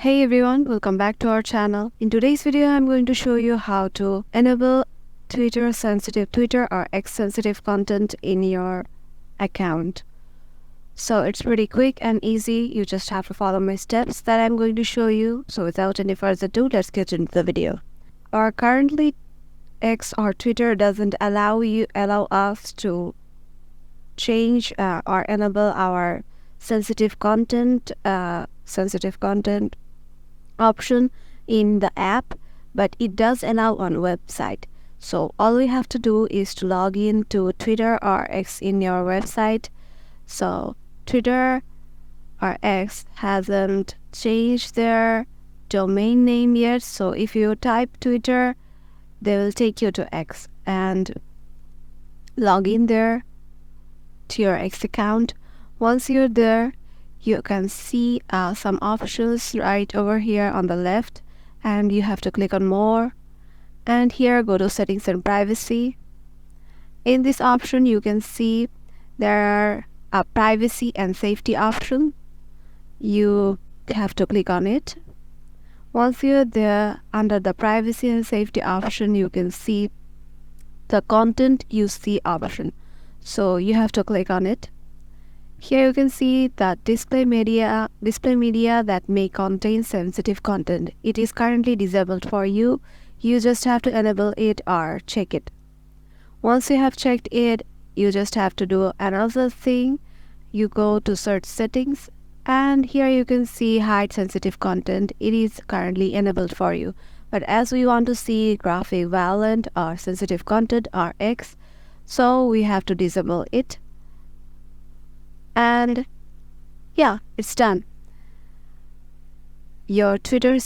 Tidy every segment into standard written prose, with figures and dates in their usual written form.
Hey everyone, welcome back to our channel. In today's video, I'm going to show you how to enable Twitter or X sensitive content in your account. So it's pretty quick and easy. You just have to follow my steps that I'm going to show you. So without any further ado, let's get into the video. Currently X or Twitter doesn't allow us to change or enable our sensitive content option in the app, but it does allow on website. So all we have to do is to log in to Twitter or X in your website. So Twitter or X hasn't changed their domain name yet, so if you type Twitter, they will take you to X and log in there to your X account. Once you're there, you can see some options right over here on the left, and you have to click on more, and here go to settings and privacy. In this option you can see there are a privacy and safety option. You have to click on it. Once you're there, under the privacy and safety option, you can see the content you see option, so you have to click on it. Here you can see that display media that may contain sensitive content. It is currently disabled for you. You just have to enable it or check it. Once you have checked it, you just have to do another thing. You go to search settings, and here you can see hide sensitive content. It is currently enabled for you. But as we want to see graphic violent or sensitive content or X, so we have to disable it. And yeah, it's done. Your Twitter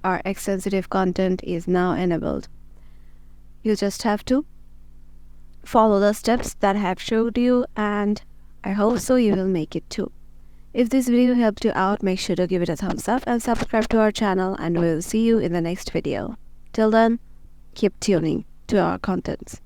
or X sensitive content is now enabled. You just have to follow the steps that I have showed you, and I hope so you will make it too. If this video helped you out, make sure to give it a thumbs up and subscribe to our channel, and we'll see you in the next video. Till then, keep tuning to our contents.